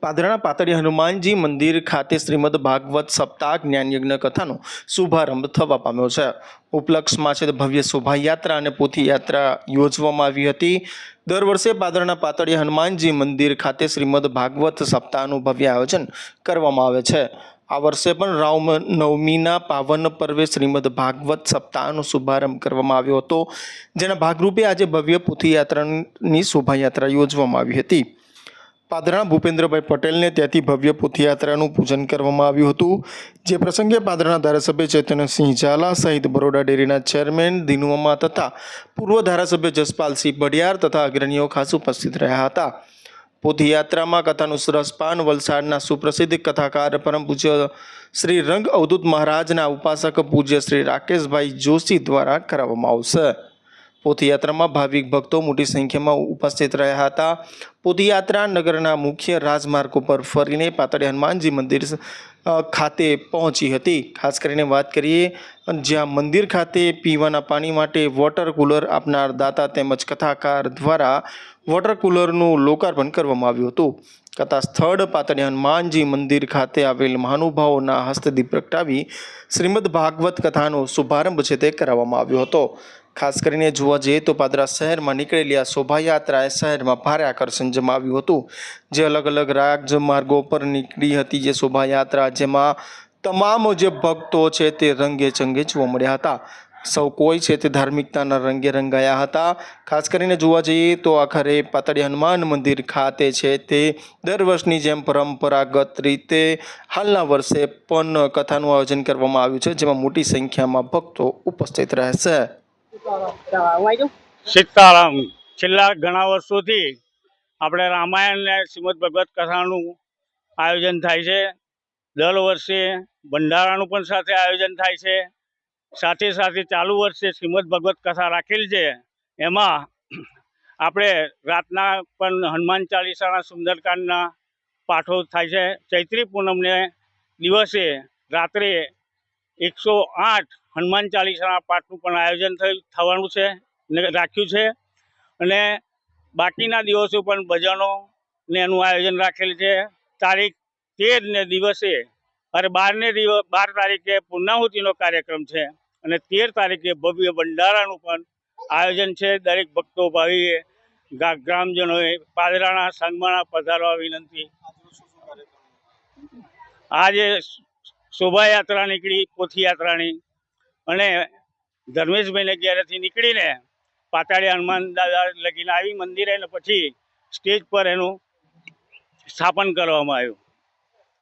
પાદરાના પાતળી હનુમાનજી મંદિર ખાતે શ્રીમદ ભાગવત સપ્તાહ જ્ઞાનયજ્ઞ કથાનો શુભારંભ થવા પામ્યો છે। ઉપલક્ષમાં છે ભવ્ય શોભાયાત્રા અને પોથીયાત્રા યોજવામાં આવી હતી। દર વર્ષે પાદરાના પાતળી હનુમાનજી મંદિર ખાતે શ્રીમદ ભાગવત સપ્તાહનું ભવ્ય આયોજન કરવામાં આવે છે। આ વર્ષે પણ રામ નવમીના પાવન પર્વે શ્રીમદ ભાગવત સપ્તાહનો શુભારંભ કરવામાં આવ્યો હતો, જેના ભાગરૂપે આજે ભવ્ય પોથીયાત્રાની શોભાયાત્રા યોજવામાં આવી હતી। પાદરાના ભૂપેન્દ્રભાઈ પટેલને ત્યાંથી ભવ્ય પોથીયાત્રાનું પૂજન કરવામાં આવ્યું હતું, જે પ્રસંગે પાદરાના ધારાસભ્ય ચૈતન્યસિંહ ઝાલા સહિત બરોડા ડેરીના ચેરમેન દિનુમા તથા પૂર્વ ધારાસભ્ય જસપાલસિંહ બડિયાર તથા અગ્રણીઓ ખાસ ઉપસ્થિત રહ્યા હતા। પોથીયાત્રામાં કથાનું સરસપાન વલસાડના સુપ્રસિદ્ધ કથાકાર પરમ પૂજ્ય શ્રી રંગ અવધૂત મહારાજના ઉપાસક પૂજ્ય શ્રી રાકેશભાઈ જોશી દ્વારા કરાવવામાં આવશે। પોથીયાત્રામાં ભાવિક ભક્તો મોટી સંખ્યામાં ઉપસ્થિત રહ્યા હતા। પોથીયાત્રા નગરના મુખ્ય રાજમાર્ગો પર ફરીને પાતળી હનુમાનજી મંદિર ખાતે પહોંચી હતી। ખાસ કરીને વાત કરીએ જ્યાં મંદિર ખાતે પીવાના પાણી માટે વોટર કુલર આપનાર દાતા તેમજ કથાકાર દ્વારા વોટર કુલરનું લોકાર્પણ કરવામાં આવ્યું હતું। કથા સ્થળ પાતળી હનુમાનજી મંદિર ખાતે આવેલ મહાનુભાવોના હસ્તદીપ પ્રગટાવી શ્રીમદ ભાગવત કથાનો શુભારંભ છે તે કરાવવામાં આવ્યો હતો। ખાસ કરીને જોવા જઈએ તો પાદરા શહેરમાં નીકળેલી આ શોભાયાત્રાએ શહેરમાં ભારે આકર્ષણ જમાવ્યું હતું, જે અલગ અલગ રાજમાર્ગો પર નીકળી હતી જે શોભાયાત્રા, જેમાં તમામ જે ભક્તો છે તે રંગે ચંગે જોવા મળ્યા હતા। સૌ કોઈ છે તે ધાર્મિકતાના રંગે રંગાયા હતા। ખાસ કરીને જોવા જઈએ તો આખરે પાતળી હનુમાન મંદિર ખાતે છે તે દર વર્ષની જેમ પરંપરાગત રીતે હાલના વર્ષે પણ કથાનું આયોજન કરવામાં આવ્યું છે, જેમાં મોટી સંખ્યામાં ભક્તો ઉપસ્થિત રહેશે। સીતારામ છેલ્લા ઘણા વર્ષોથી આપણે રામાયણ અને શ્રીમદ ભગવત કથાનું આયોજન થાય છે। દર વર્ષે ભંડારાનું પણ સાથે આયોજન થાય છે। સાથે સાથે ચાલુ વર્ષે શ્રીમદ ભગવત કથા રાખેલ છે, એમાં આપણે રાતના પણ હનુમાન ચાલીસાના સુંદરકાંડના પાઠો થાય છે। ચૈત્રી પૂનમને દિવસે રાત્રે 108 હનુમાન ચાલીસાના પાઠનું પણ આયોજન થવાનું છે રાખ્યું છે, અને બાકીના દિવસો પણ ભજનો ને એનું આયોજન રાખેલ છે। તારીખ 13 ને દિવસે 12 તારીખે પૂર્ણાહુતિનો કાર્યક્રમ છે, અને 13 તારીખે ભવ્ય ભંડારાનું પણ આયોજન છે। દરેક ભક્તો ભાવિએ ગ્રામજનોએ પાદરાના સંગમાણા પધારવા વિનંતી। આજે શોભાયાત્રા નીકળી પોથીયાત્રાની, અને ધર્મેશભાઈને ઘેરેથી નીકળીને પાતાળી હનુમાન દાદા લગીને આવી મંદિરે, અને પછી સ્ટેજ પર એનું સ્થાપન કરવામાં આવ્યું।